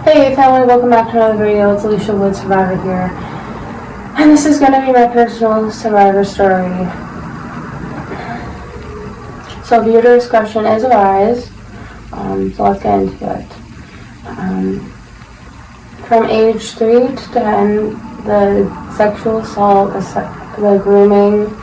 Hey family, welcome back to another video. It's Alysha Wood Survivor here. And this is going to be my personal survivor story. So viewer discretion is advised. So let's get into it. From age 3 to 10, the sexual assault, the grooming,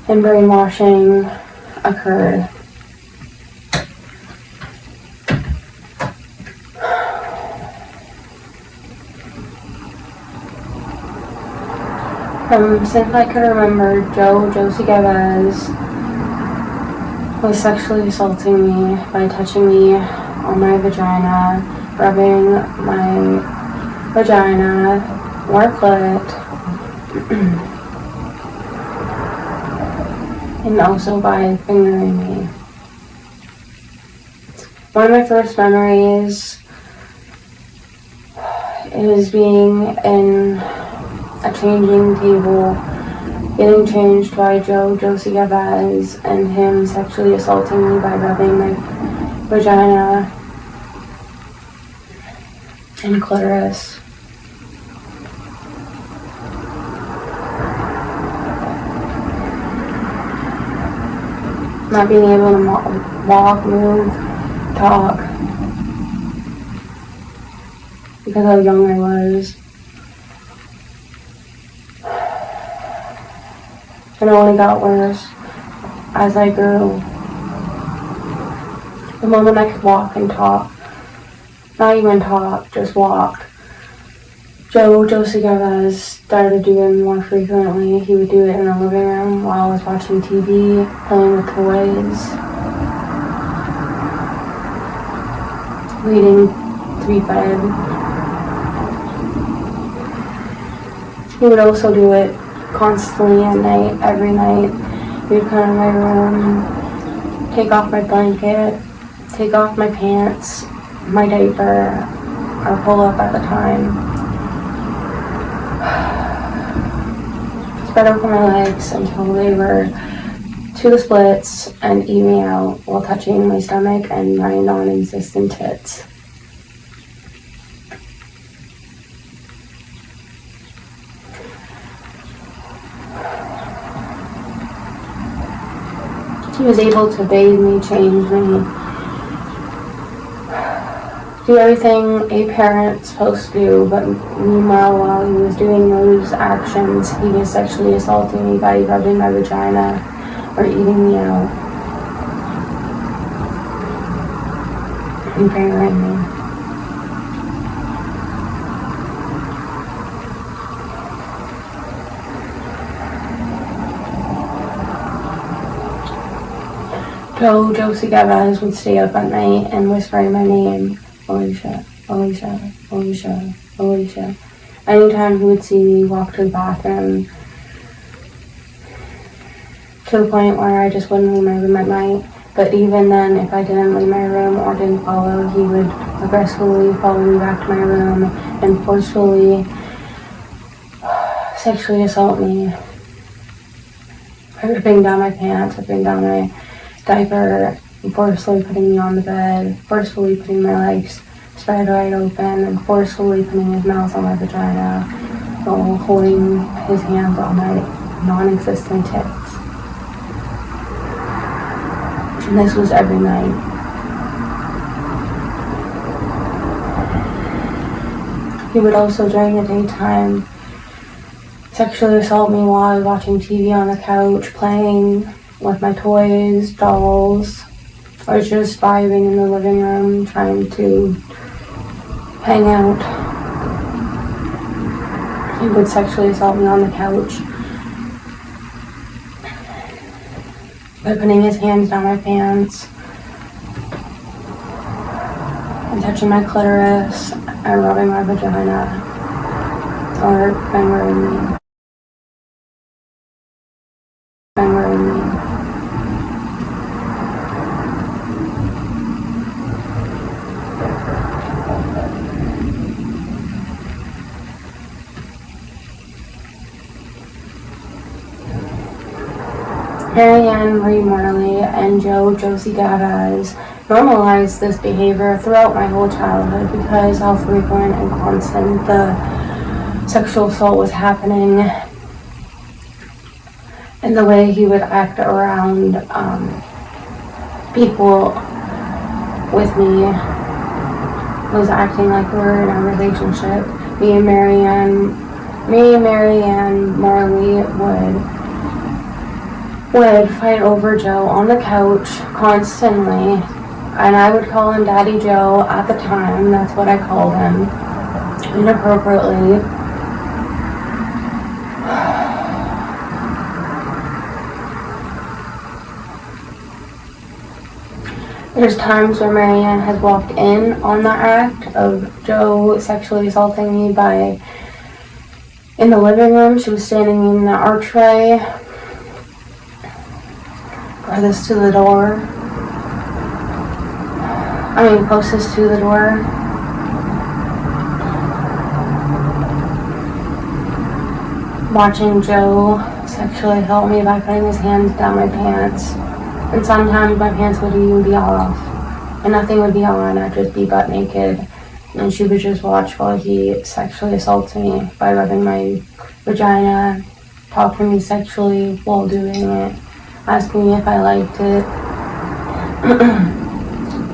and brainwashing occurred. Since I could remember, Josie Gavez was sexually assaulting me by touching me on my vagina, rubbing my vagina or clit, and also by fingering me. One of my first memories is being in a changing table, getting changed by Josie Gavez, and him sexually assaulting me by rubbing my vagina and clitoris. Not being able to walk, move, talk, because how young I was. And it only got worse as I grew. The moment I could walk and talk, not even talk, just walk, Josie Gavez started doing more frequently. He would do it in the living room while I was watching TV, playing with toys, waiting to be fed. He would also do it constantly at night, every night. He would come in my room, take off my blanket, take off my pants, my diaper, or pull up at the time. Spread open my legs until they were to the splits and eat me out while touching my stomach and my non-existent tits. He was able to bathe me, change me, do everything a parent's supposed to do, but meanwhile, while he was doing those actions, he was sexually assaulting me by rubbing my vagina or eating me out and fingering me. Josie Gavez would stay up at night and whispering my name, Alysha, Alysha, Alysha, Alysha. Anytime he would see me walk to the bathroom, to the point where I just wouldn't leave my room at night. But even then, if I didn't leave my room or didn't follow, he would aggressively follow me back to my room and forcefully sexually assault me, ripping down my pants, ripping down my diaper, forcefully putting me on the bed, forcefully putting my legs spread wide open, and forcefully putting his mouth on my vagina while holding his hands on my non-existent tits. And this was every night. He would also, during the daytime, sexually assault me while I was watching TV on the couch, playing with my toys, dolls, or just vibing in the living room, trying to hang out. He would sexually assault me on the couch by putting his hands down my pants and touching my clitoris and rubbing my vagina or fingering me. Marianne Marie Morley and Josie Gavez normalized this behavior throughout my whole childhood because how frequent and constant the sexual assault was happening, and the way he would act around people with me was acting like we were in a relationship. Me and Marianne Marley would fight over Joe on the couch constantly, and I would call him Daddy Joe at the time. That's what I called him, inappropriately. There's times where Marianne has walked in on the act of Joe sexually assaulting me in the living room. She was standing in the archway farthest to the door. Closest to the door. Watching Joe sexually assault me by putting his hands down my pants. And sometimes my pants would even be off. And nothing would be on. I'd just be butt naked. And she would just watch while he sexually assaults me by rubbing my vagina, talking to me sexually while doing it, asking me if I liked it.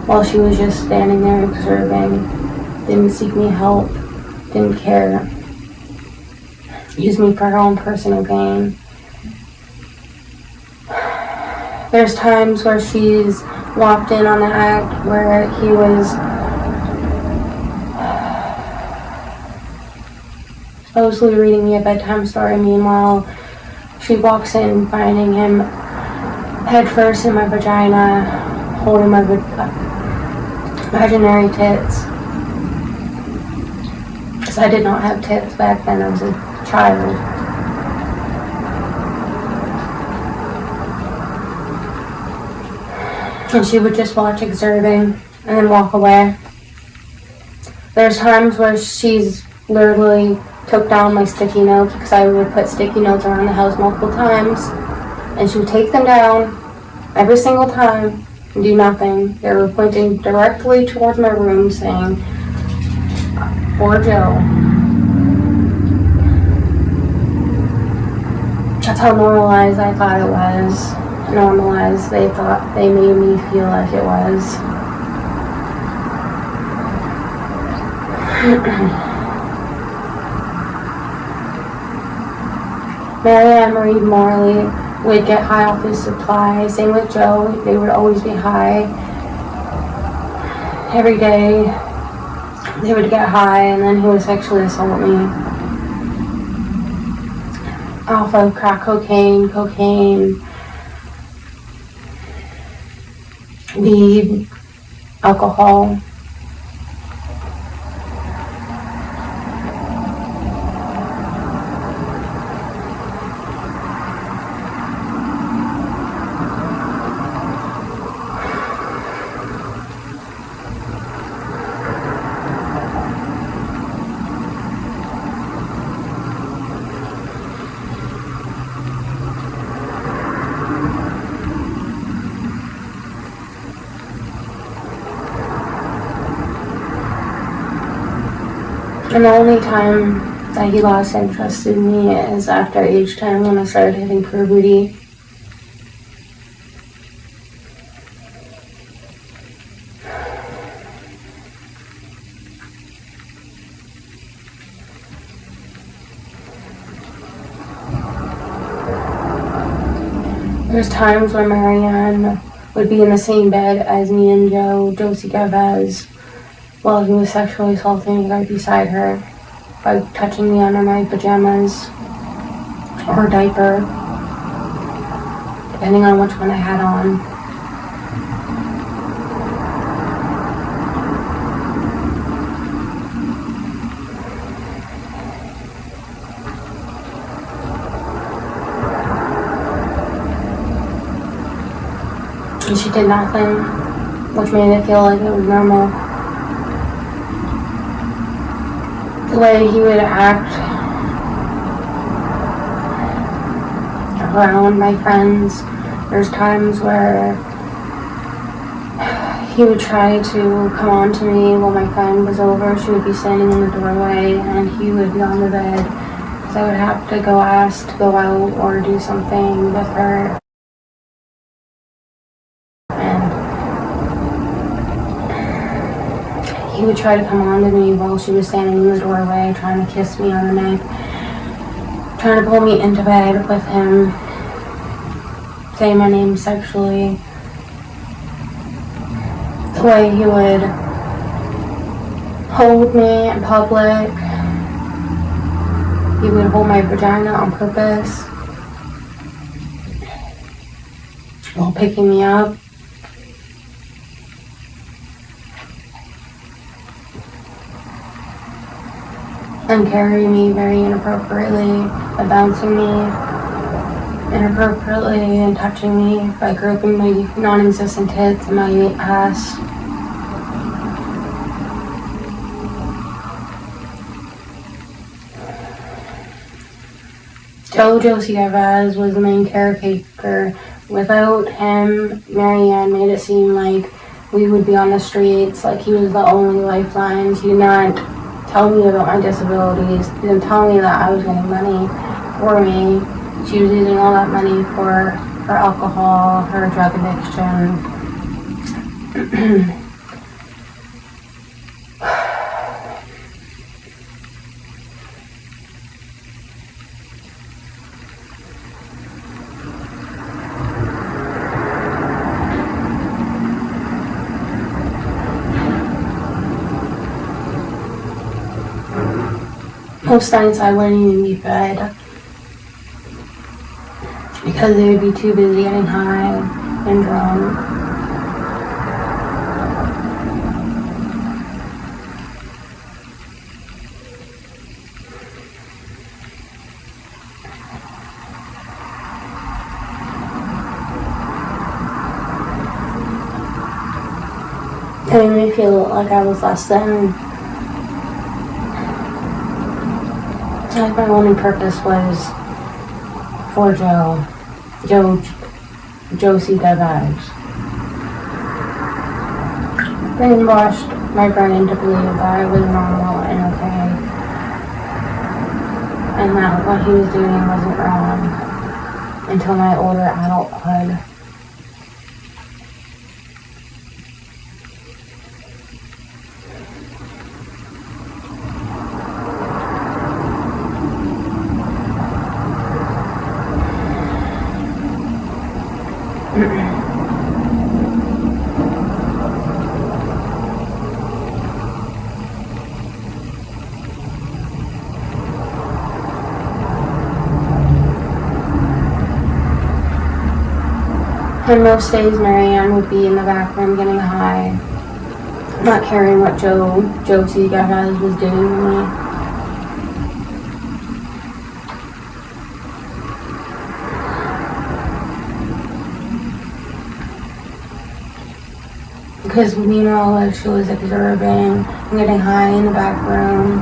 While she was just standing there observing, didn't seek me help, didn't care, used me for her own personal gain. There's times where she's walked in on the act where he was supposedly reading me a bedtime story. Meanwhile, she walks in finding him head first in my vagina, holding my imaginary tits. Because I did not have tits back then. I was a child. And she would just watch observing and then walk away. There's times where she's literally took down my sticky notes because I would put sticky notes around the house multiple times, and she would take them down every single time and do nothing. They were pointing directly towards my room saying, "For Joe." That's how normalized I thought it was. Normalized they made me feel like it was. Marianne Marie Morley would get high off his supply. Same with Joe. They would always be high. Every day they would get high, and then he would sexually assault me. Off of crack cocaine, weed, alcohol. And the only time that he lost interest in me is after age 10 when I started hitting puberty. There's times where Marianne would be in the same bed as me and Josie Gavez, while he was sexually assaulting me right beside her by touching me under my pajamas or diaper, depending on which one I had on. And she did nothing, which made it feel like it was normal. The way he would act around my friends, there's times where he would try to come on to me while my friend was over. She would be standing in the doorway and he would be on the bed. So I would have to go ask to go out or do something with her. And he would try to come on to me while she was standing in the doorway, trying to kiss me on the neck, trying to pull me into bed with him, say my name sexually. The way he would hold me in public. He would hold my vagina on purpose while picking me up. And carrying me very inappropriately, and bouncing me inappropriately, and touching me by groping my non-existent tits and my ass. Josie Gavaz was the main caretaker. Without him, Marianne made it seem like we would be on the streets, like he was the only lifeline. She did not tell me about my disabilities. She didn't tell me that I was getting money for me. She was using all that money for her alcohol, her drug addiction. Most nights I wouldn't even be fed because they would be too busy getting high and drunk. It made me feel like I was less than. Like my only purpose was for Josie Gavaz. Brainwashed my brain into believing that I was normal and okay. And that what he was doing wasn't wrong until my older adulthood. And most days Marianne would be in the back room getting high, not caring what Josie Gavaz was doing to me. Because meanwhile, Alysha was observing and getting high in the back room.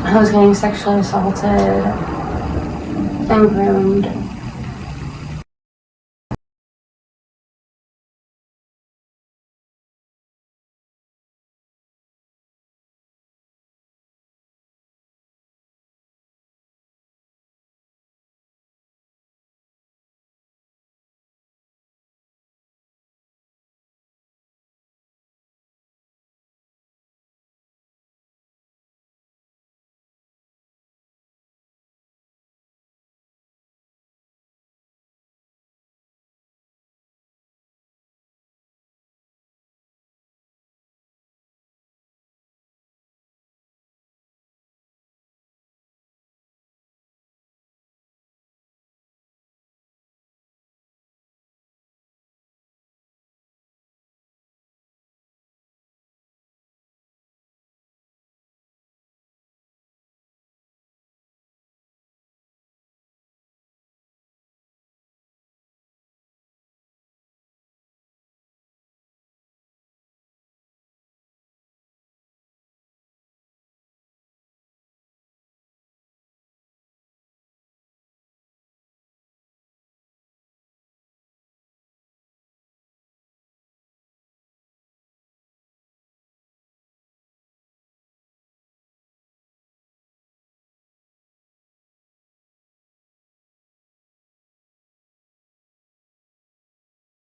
I was getting sexually assaulted and groomed.